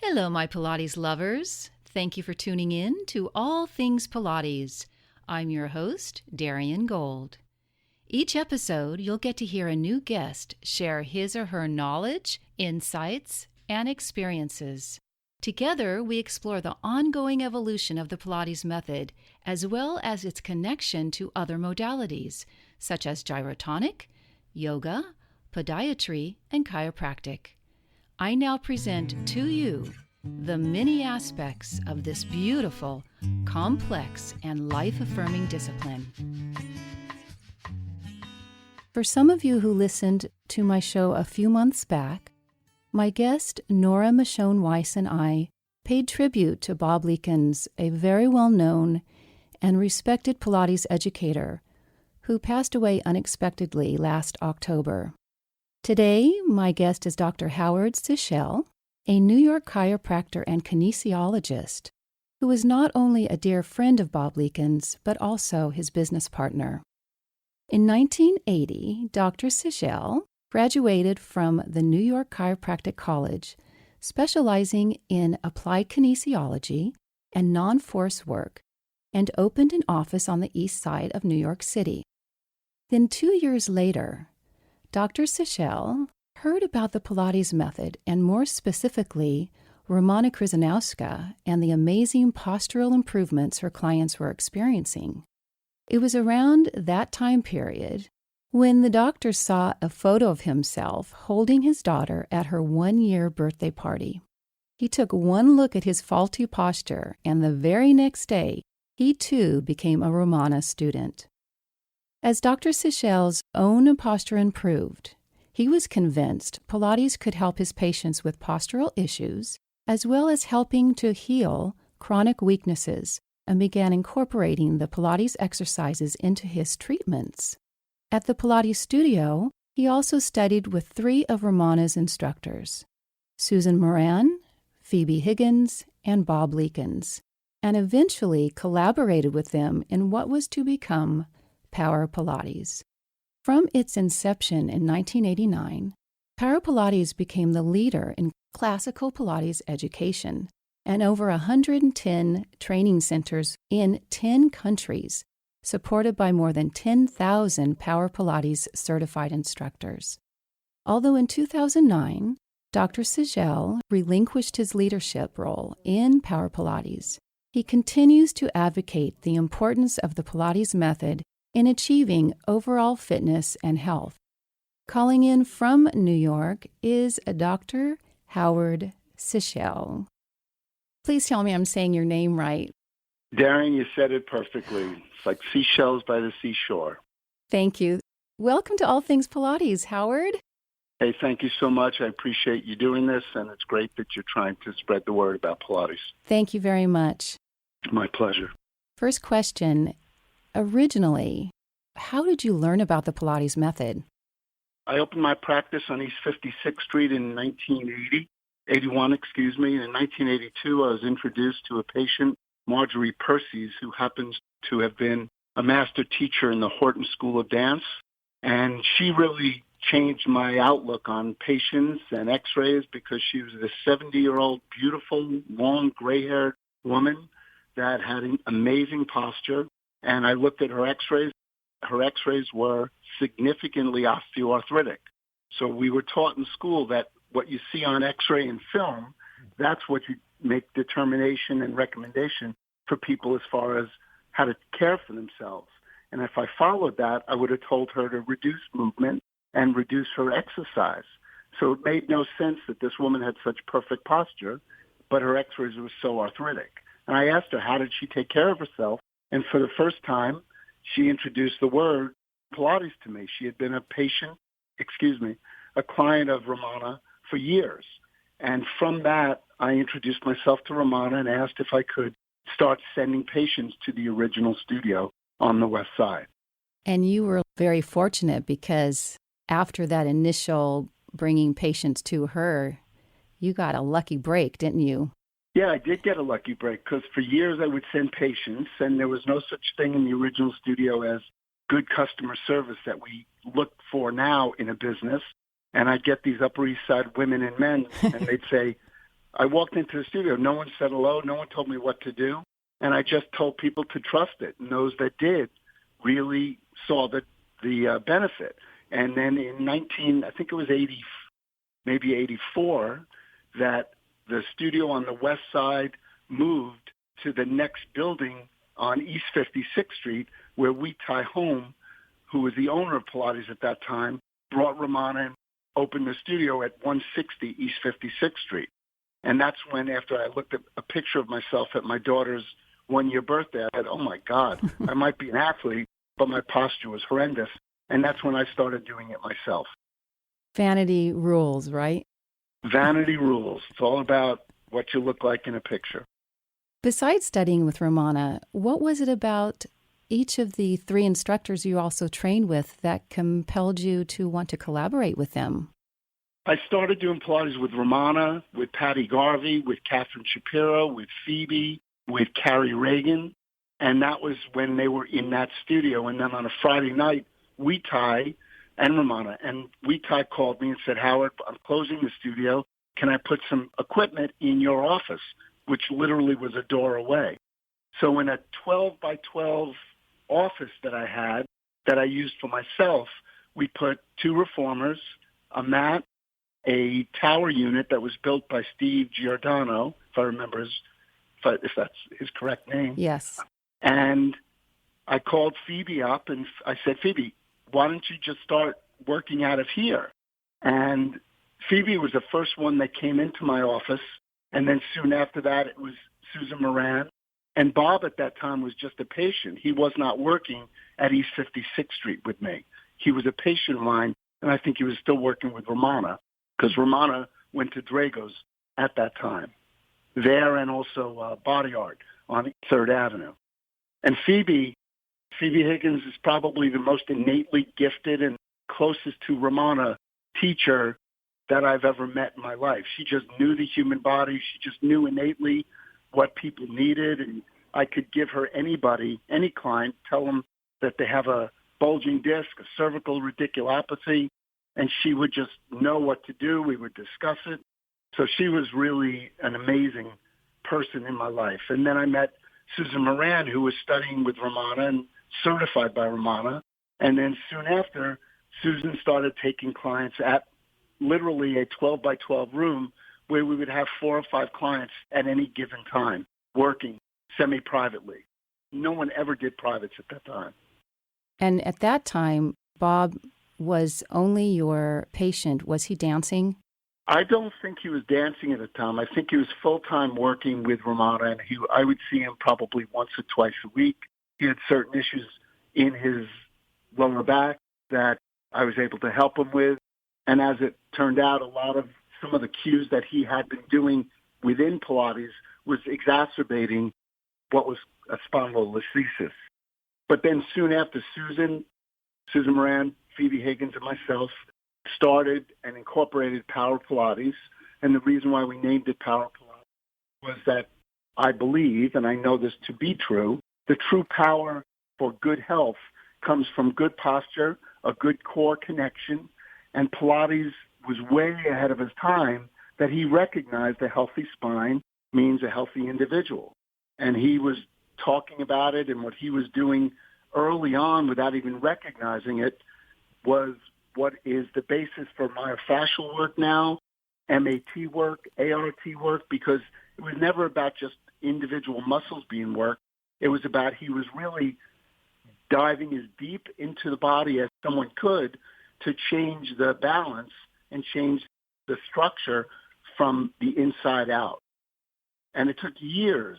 Hello, my Pilates lovers. Thank you for tuning in to All Things Pilates. I'm your host, Darian Gold. Each episode, you'll get to hear a new guest share his or her knowledge, insights, and experiences. Together, we explore the ongoing evolution of the Pilates method, as well as its connection to other modalities, such as gyrotonic, yoga, podiatry, and chiropractic. I now present to you the many aspects of this beautiful, complex, and life-affirming discipline. For some of you who listened to my show a few months back, my guest Nora Michonne Weiss and I paid tribute to Bob Leekins, a very well-known and respected Pilates educator who passed away unexpectedly last October. Today, my guest is Dr. Howard Sichel, a New York chiropractor and kinesiologist, who is not only a dear friend of Bob Leekins, but also his business partner. In 1980, Dr. Sichel graduated from the New York Chiropractic College, specializing in applied kinesiology and non-force work, and opened an office on the east side of New York City. Then 2 years later, Dr. Sichel heard about the Pilates method and more specifically, Romana Kryzanowska and the amazing postural improvements her clients were experiencing. It was around that time period when the doctor saw a photo of himself holding his daughter at her 1-year birthday party. He took one look at his faulty posture, and the very next day, he too became a Romana student. As Dr. Sichel's own posture improved, he was convinced Pilates could help his patients with postural issues, as well as helping to heal chronic weaknesses, and began incorporating the Pilates exercises into his treatments. At the Pilates studio, he also studied with 3 of Romana's instructors, Susan Moran, Phoebe Higgins, and Bob Leekins, and eventually collaborated with them in what was to become Power Pilates. From its inception in 1989, Power Pilates became the leader in classical Pilates education, and over 110 training centers in 10 countries, supported by more than 10,000 Power Pilates certified instructors. Although in 2009, Dr. Sichel relinquished his leadership role in Power Pilates, he continues to advocate the importance of the Pilates method in achieving overall fitness and health. Calling in from New York is Dr. Howard Sichel. Please tell me I'm saying your name right. Darian, you said it perfectly. It's like seashells by the seashore. Thank you. Welcome to All Things Pilates, Howard. Hey, thank you so much. I appreciate you doing this, and it's great that you're trying to spread the word about Pilates. Thank you very much. My pleasure. First question. Originally, how did you learn about the Pilates method? I opened my practice on East 56th Street in 1981. In 1982, I was introduced to a patient, Marjorie Percy's, who happens to have been a master teacher in the Horton School of Dance. And she really changed my outlook on patients and x-rays because she was this 70-year-old, beautiful, long, gray-haired woman that had an amazing posture. And I looked at her x-rays. Her x-rays were significantly osteoarthritic. So we were taught in school that what you see on x-ray and film, that's what you make determination and recommendation for people as far as how to care for themselves. And if I followed that, I would have told her to reduce movement and reduce her exercise. So it made no sense that this woman had such perfect posture, but her x-rays were so arthritic. And I asked her, how did she take care of herself? And for the first time, she introduced the word Pilates to me. She had been a client of Romana for years. And from that, I introduced myself to Romana and asked if I could start sending patients to the original studio on the west side. And you were very fortunate because after that initial bringing patients to her, you got a lucky break, didn't you? Yeah, I did get a lucky break because for years I would send patients, and there was no such thing in the original studio as good customer service that we look for now in a business. And I'd get these Upper East Side women and men, and they'd say, I walked into the studio. No one said hello. No one told me what to do. And I just told people to trust it. And those that did really saw the benefit. And then in I think it was 80, maybe 84, that the studio on the west side moved to the next building on East 56th Street, where Wee Tai Home, who was the owner of Pilates at that time, brought Romana and opened the studio at 160 East 56th Street. And that's when, after I looked at a picture of myself at my daughter's one-year birthday, I said, oh, my God, I might be an athlete, but my posture was horrendous. And that's when I started doing it myself. Vanity rules, right? Vanity rules. It's all about what you look like in a picture. Besides studying with Romana, what was it about each of the 3 instructors you also trained with that compelled you to want to collaborate with them? I started doing Pilates with Romana, with Patty Garvey, with Catherine Shapiro, with Phoebe, with Carrie Reagan. And that was when they were in that studio. And then on a Friday night, Wee Tai and Romana. And Wee Tai called me and said, Howard, I'm closing the studio. Can I put some equipment in your office? Which literally was a door away. So in a 12 by 12 office that I had, that I used for myself, we put 2 reformers, a mat, a tower unit that was built by Steve Giordano, if I remember if that's his correct name. Yes. And I called Phoebe up and I said, Phoebe, why don't you just start working out of here? And Phoebe was the first one that came into my office. And then soon after that, it was Susan Moran. And Bob at that time was just a patient. He was not working at East 56th Street with me. He was a patient of mine, and I think he was still working with Romana, because Romana went to Drago's at that time, there and also Body Art on 3rd Avenue. And Phoebe Higgins is probably the most innately gifted and closest to Romana teacher that I've ever met in my life. She just knew the human body. She just knew innately what people needed. And I could give her anybody, any client, tell them that they have a bulging disc, a cervical radiculopathy, and she would just know what to do. We would discuss it. So she was really an amazing person in my life. And then I met Susan Moran, who was studying with Romana and certified by Romana. And then soon after, Susan started taking clients at literally a 12 by 12 room where we would have 4 or 5 clients at any given time working semi-privately. No one ever did privates at that time. And at that time, Bob was only your patient. Was he dancing? I don't think he was dancing at the time. I think he was full-time working with Romana, and I would see him probably once or twice a week. He had certain issues in his lower back that I was able to help him with. And as it turned out, some of the cues that he had been doing within Pilates was exacerbating what was a spondylolisthesis. But then soon after, Susan Moran, Phoebe Higgins, and myself started and incorporated Power Pilates. And the reason why we named it Power Pilates was that I believe, and I know this to be true, the true power for good health comes from good posture, a good core connection, and Pilates was way ahead of his time that he recognized a healthy spine means a healthy individual. And he was talking about it, and what he was doing early on without even recognizing it was what is the basis for myofascial work now, MAT work, ART work, because it was never about just individual muscles being worked. It was about he was really diving as deep into the body as someone could to change the balance and change the structure from the inside out. And it took years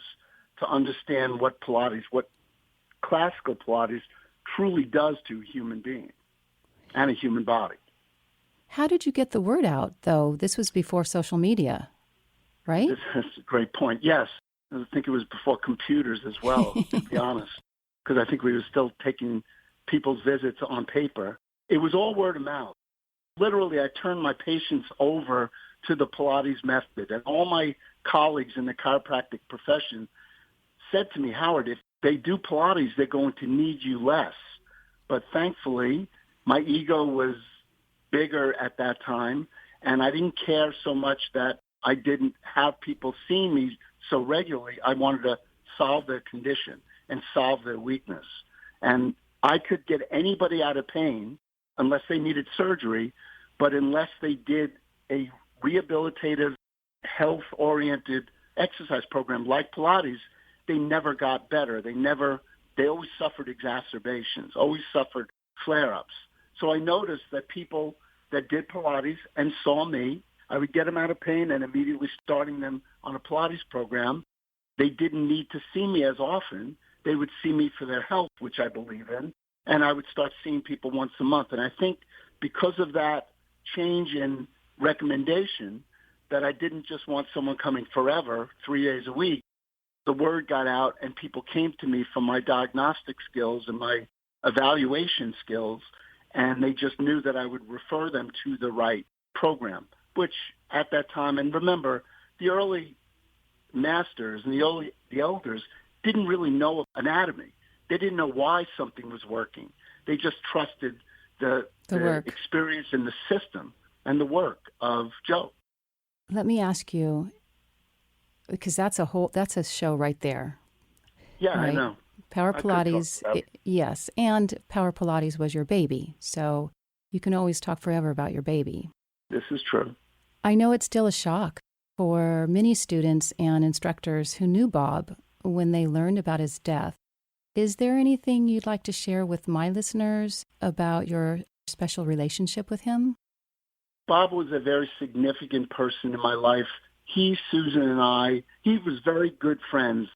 to understand what Pilates, what classical Pilates truly does to a human being and a human body. How did you get the word out, though? This was before social media, right? That's a great point. Yes. I think it was before computers as well, to be honest, because I think we were still taking people's visits on paper. It was all word of mouth. Literally, I turned my patients over to the Pilates method, and all my colleagues in the chiropractic profession said to me, Howard, if they do Pilates, they're going to need you less. But thankfully, my ego was bigger at that time, and I didn't care so much that I didn't have people seeing me so regularly. I wanted to solve their condition and solve their weakness. And I could get anybody out of pain unless they needed surgery, but unless they did a rehabilitative, health-oriented exercise program like Pilates, they never got better. They always suffered exacerbations, always suffered flare-ups. So I noticed that people that did Pilates and saw me, I would get them out of pain and immediately starting them on a Pilates program. They didn't need to see me as often. They would see me for their health, which I believe in, and I would start seeing people once a month. And I think because of that change in recommendation, that I didn't just want someone coming forever, 3 days a week, the word got out and people came to me from my diagnostic skills and my evaluation skills, and they just knew that I would refer them to the right program, which at that time, and remember, the early masters and the elders didn't really know anatomy. They didn't know why something was working. They just trusted the experience in the system and the work of Joe. Let me ask you, because that's a show right there. Yeah, right? I know. Power Pilates, yes, and Power Pilates was your baby, so you can always talk forever about your baby. This is true. I know it's still a shock for many students and instructors who knew Bob when they learned about his death. Is there anything you'd like to share with my listeners about your special relationship with him? Bob was a very significant person in my life. He, Susan, and I, he was very good friends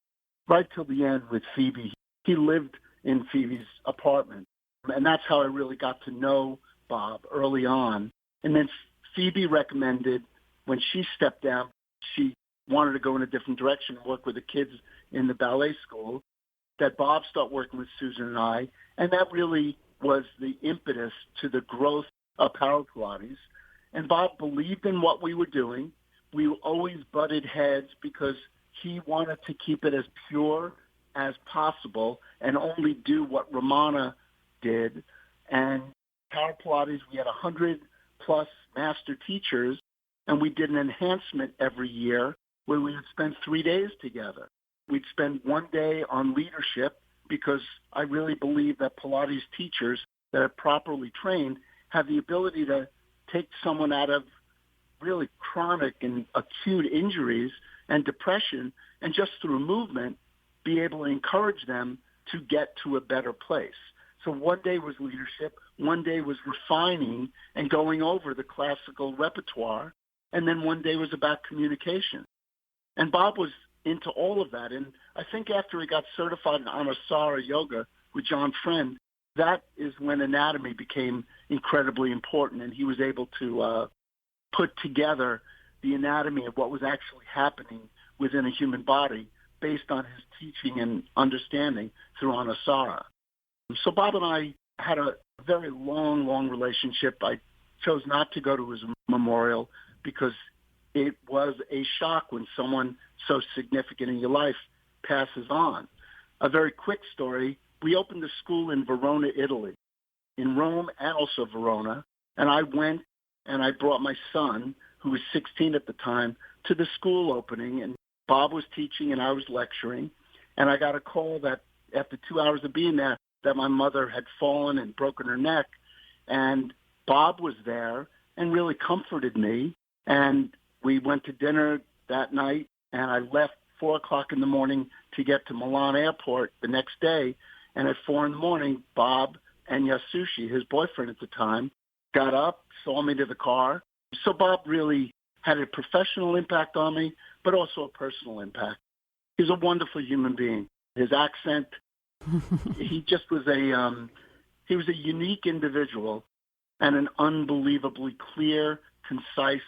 right till the end with Phoebe. He lived in Phoebe's apartment, and that's how I really got to know Bob early on. And then Phoebe recommended, when she stepped down, she wanted to go in a different direction and work with the kids in the ballet school, that Bob start working with Susan and I, and that really was the impetus to the growth of Power Pilates. And Bob believed in what we were doing. We always butted heads because he wanted to keep it as pure as possible and only do what Romana did. And Power Pilates, we had 100-plus master teachers, and we did an enhancement every year where we would spend 3 days together. We'd spend 1 day on leadership because I really believe that Pilates teachers that are properly trained have the ability to take someone out of really chronic and acute injuries and depression, and just through movement, be able to encourage them to get to a better place. So 1 day was leadership, 1 day was refining and going over the classical repertoire, and then 1 day was about communication. And Bob was into all of that. And I think after he got certified in Anusara Yoga with John Friend, that is when anatomy became incredibly important, and he was able to put together the anatomy of what was actually happening within a human body based on his teaching and understanding through Anusara. So Bob and I had a very long relationship. I chose not to go to his memorial because it was a shock when someone so significant in your life passes on. A very quick story, we opened a school in Verona, Italy, in Rome and also Verona, and I went and I brought my son, who was 16 at the time, to the school opening, and Bob was teaching and I was lecturing, and I got a call that after 2 hours of being there, that my mother had fallen and broken her neck, and Bob was there and really comforted me, and we went to dinner that night, and I left 4 o'clock in the morning to get to Milan Airport the next day, and at 4 in the morning, Bob and Yasushi, his boyfriend at the time, got up, saw me to the car. So Bob really had a professional impact on me, but also a personal impact. He's a wonderful human being. His accent, he just was he was a unique individual and an unbelievably clear, concise,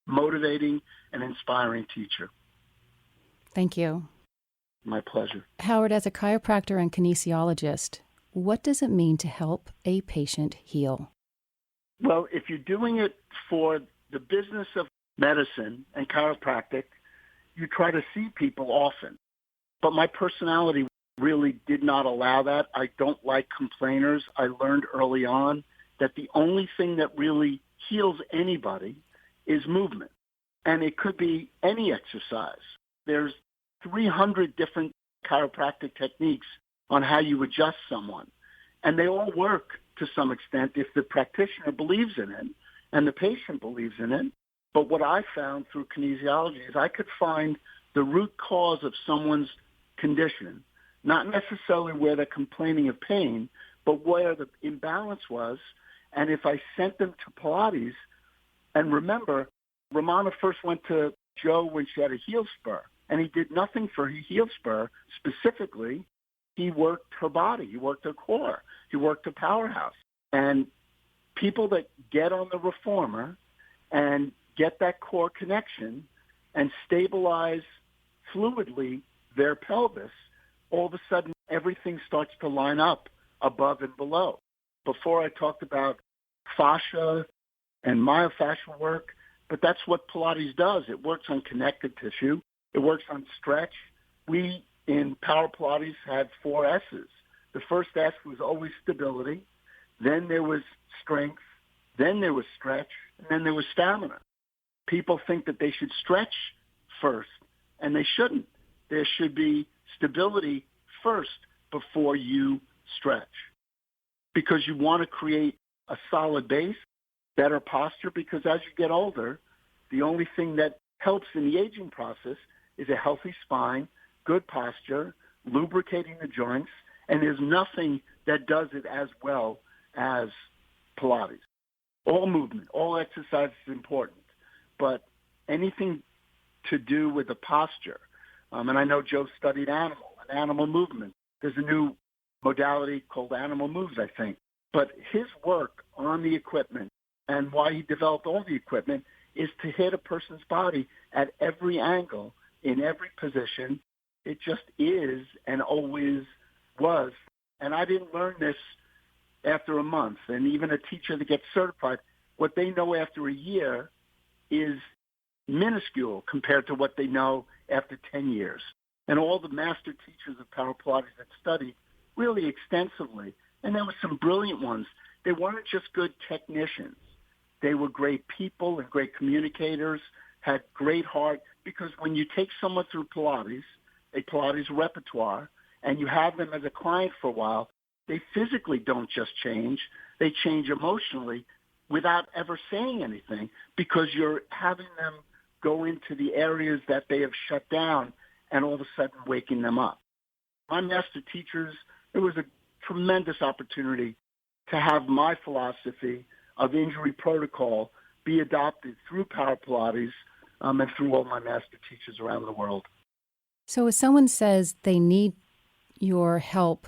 motivating, and inspiring teacher. Thank you. My pleasure. Howard, as a chiropractor and kinesiologist, what does it mean to help a patient heal? Well, if you're doing it for the business of medicine and chiropractic, you try to see people often. But my personality really did not allow that. I don't like complainers. I learned early on that the only thing that really heals anybody is movement. And it could be any exercise. There's 300 different chiropractic techniques on how you adjust someone. And they all work to some extent if the practitioner believes in it and the patient believes in it. But what I found through kinesiology is I could find the root cause of someone's condition, not necessarily where they're complaining of pain, but where the imbalance was. And if I sent them to Pilates, and remember, Romana first went to Joe when she had a heel spur, and he did nothing for her heel spur specifically. He worked her body. He worked her core. He worked her powerhouse. And people that get on the reformer and get that core connection and stabilize fluidly their pelvis, all of a sudden everything starts to line up above and below. Before I talked about fascia and myofascial work, but that's what Pilates does. It works on connective tissue. It works on stretch. We in Power Pilates had 4 S's. The first S was always stability. Then there was strength. Then there was stretch. And then there was stamina. People think that they should stretch first, and they shouldn't. There should be stability first before you stretch, because you want to create a solid base, better posture, because as you get older, the only thing that helps in the aging process is a healthy spine, good posture, lubricating the joints, and there's nothing that does it as well as Pilates. All movement, all exercise is important, but anything to do with the posture, and I know Joe studied animal movement. There's a new modality called animal moves, I think. But his work on the equipment and why he developed all the equipment is to hit a person's body at every angle, in every position. It just is and always was. And I didn't learn this after a month. And even a teacher that gets certified, what they know after a year is minuscule compared to what they know after 10 years. And all the master teachers of Power Pilates that studied really extensively, and there were some brilliant ones. They weren't just good technicians. They were great people and great communicators, had great heart, because when you take someone through Pilates, a Pilates repertoire, and you have them as a client for a while, they physically don't just change. They change emotionally without ever saying anything, because you're having them go into the areas that they have shut down and all of a sudden waking them up. My master teachers, it was a tremendous opportunity to have my philosophy of injury protocol be adopted through Power Pilates and through all my master teachers around the world. So if someone says they need your help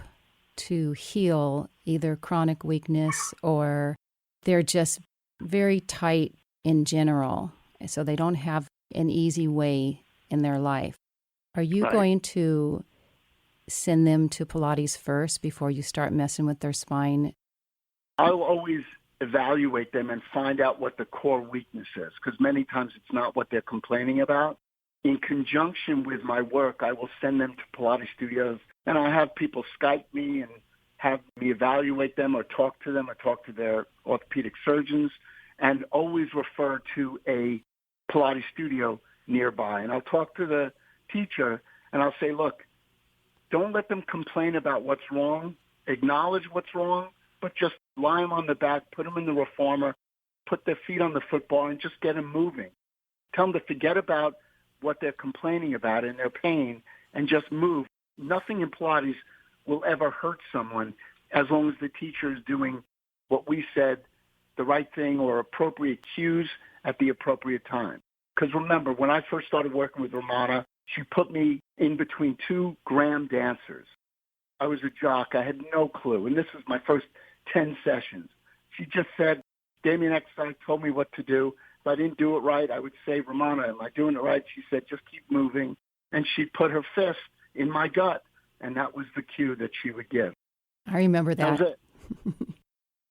to heal either chronic weakness or they're just very tight in general, so they don't have an easy way in their life, are you Right. going to send them to Pilates first before you start messing with their spine? I'll always evaluate them and find out what the core weakness is, because many times it's not what they're complaining about. In conjunction with my work, I will send them to Pilates studios, and I'll have people Skype me and have me evaluate them or talk to their orthopedic surgeons, and always refer to a Pilates studio nearby. And I'll talk to the teacher, and I'll say, look, don't let them complain about what's wrong. Acknowledge what's wrong, but just lie them on the back, put them in the reformer, put their feet on the football, and just get them moving. Tell them to forget about what they're complaining about and their pain and just move. Nothing in Pilates will ever hurt someone as long as the teacher is doing what we said, the right thing or appropriate cues at the appropriate time. Because remember, when I first started working with Romana, she put me in between 2 Graham dancers. I was a jock. I had no clue. And this was my first 10 sessions. She just said, Damien exercise told me what to do. If I didn't do it right, I would say, Romana, am I doing it right? She said, just keep moving. And she'd put her fist in my gut. And that was the cue that she would give. I remember that. That was it.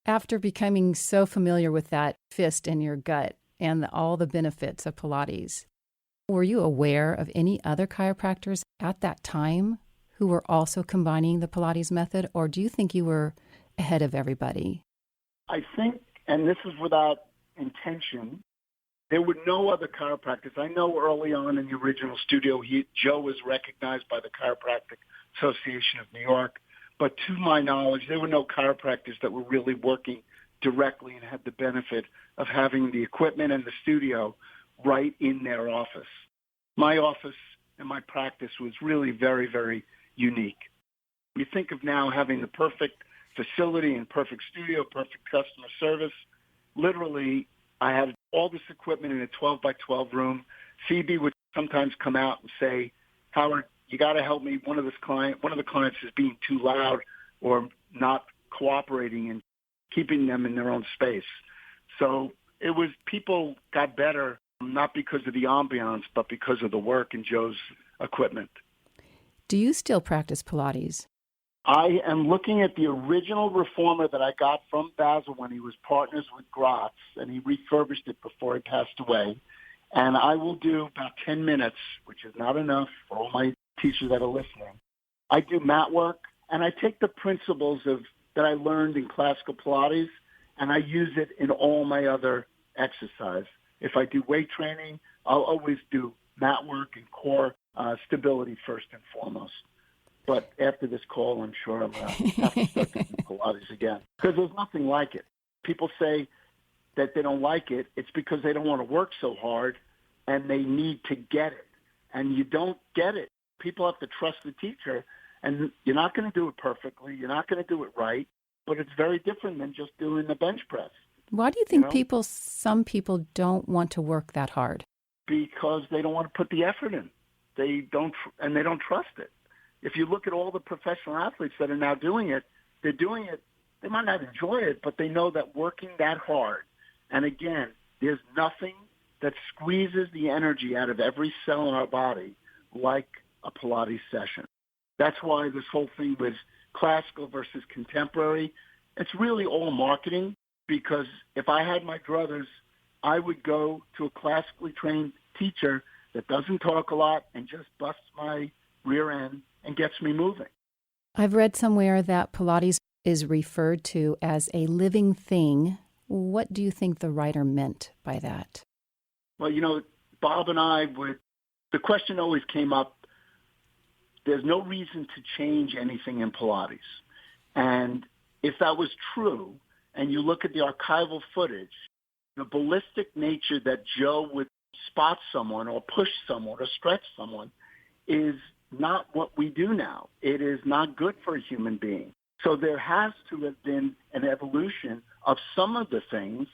After becoming so familiar with that fist in your gut and all the benefits of Pilates, were you aware of any other chiropractors at that time who were also combining the Pilates method, or do you think you were ahead of everybody? I think, and this is without intention, There were no other chiropractors. I know early on in the original studio, Joe was recognized by the Chiropractic Association of New York. But to my knowledge, there were no chiropractors that were really working directly and had the benefit of having the equipment and the studio right in their office. My office and my practice was really very, very unique. You think of now having the perfect facility and perfect studio, perfect customer service. Literally, I had all this equipment in a 12 by 12 room. Phoebe would sometimes come out and say, Howard, you got to help me. One of the clients is being too loud or not cooperating and keeping them in their own space. So it was, people got better, not because of the ambiance, but because of the work and Joe's equipment. Do you still practice Pilates? I am looking at the original reformer that I got from Basil when he was partners with Gratz, and he refurbished it before he passed away. And I will do about 10 minutes, which is not enough for all my teachers that are listening. I do mat work, and I take the principles that I learned in classical Pilates, and I use it in all my other exercise. If I do weight training, I'll always do mat work and core stability first and foremost. But after this call, I'm sure I'm going to have to start doing Pilates again, because there's nothing like it. People say that they don't like it. It's because they don't want to work so hard, and they need to get it. And you don't get it. People have to trust the teacher, and you're not going to do it perfectly. You're not going to do it right, but it's very different than just doing the bench press. Why do you think some people don't want to work that hard? Because they don't want to put the effort in. They don't trust it. If you look at all the professional athletes that are now doing it, they're doing it, they might not enjoy it, but they know that working that hard, and again, there's nothing that squeezes the energy out of every cell in our body like a Pilates session. That's why this whole thing with classical versus contemporary, it's really all marketing, because if I had my druthers, I would go to a classically trained teacher that doesn't talk a lot and just busts my rear end and gets me moving. I've read somewhere that Pilates is referred to as a living thing. What do you think the writer meant by that? Well, Bob and I the question always came up, there's no reason to change anything in Pilates. And if that was true, and you look at the archival footage, the ballistic nature that Joe would spot someone or push someone or stretch someone is not what we do now. It is not good for a human being. So there has to have been an evolution of some of the things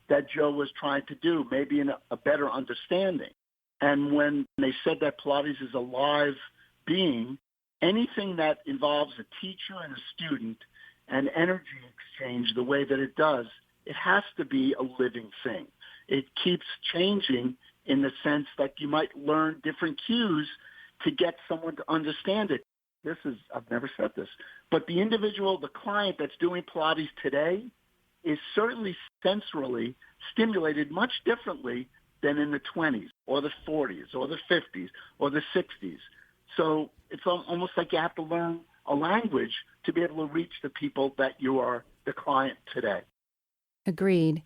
that Joe was trying to do, maybe in a better understanding. And when they said that Pilates is a live being, anything that involves a teacher and a student and energy exchange the way that it does, it has to be a living thing. It keeps changing in the sense that you might learn different cues to get someone to understand it. I've never said this, but the individual, the client that's doing Pilates today is certainly sensorily stimulated much differently than in the 20s or the 40s or the 50s or the 60s. So it's almost like you have to learn a language to be able to reach the people that you are the client today. Agreed.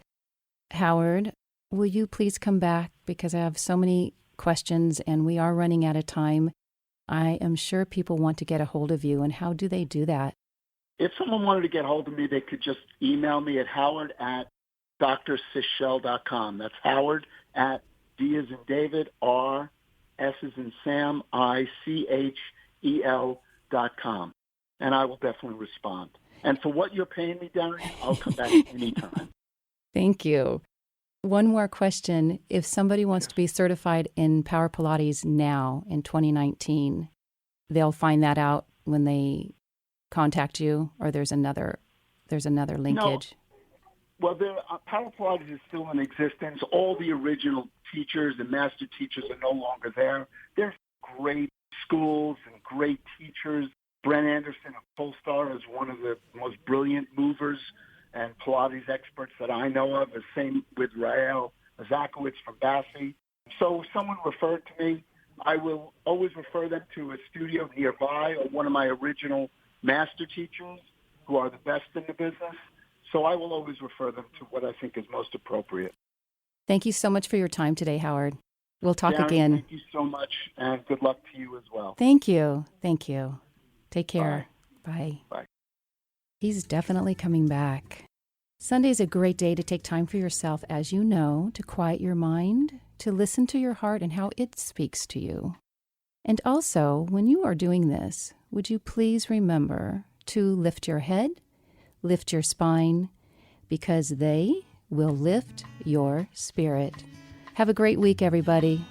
Howard, will you please come back, because I have so many questions and we are running out of time. I am sure people want to get a hold of you, and how do they do that? If someone wanted to get a hold of me, they could just email me at howard@drsichel.com. That's Howard at D as in David, R, S as in Sam, ICHEL.com. And I will definitely respond. And for what you're paying me, Darren, I'll come back anytime. Thank you. One more question. If somebody wants to be certified in Power Pilates now in 2019, they'll find that out when they contact you, or there's another linkage? No. Well, Power Pilates is still in existence. All the original teachers and master teachers are no longer there. They're great schools and great teachers. Brent Anderson of Polestar is one of the most brilliant movers and Pilates experts that I know of. The same with Rael Zakowicz from Bassi. So if someone referred to me, I will always refer them to a studio nearby or one of my original master teachers who are the best in the business. So I will always refer them to what I think is most appropriate. Thank you so much for your time today, Howard. We'll talk Darren, again. thank you so much, and good luck to you as well. Thank you. Thank you. Take care. Bye. Bye. Bye. He's definitely coming back. Sunday's a great day to take time for yourself, as you know, to quiet your mind, to listen to your heart and how it speaks to you. And also, when you are doing this, would you please remember to lift your head, lift your spine, because they will lift your spirit. Have a great week, everybody.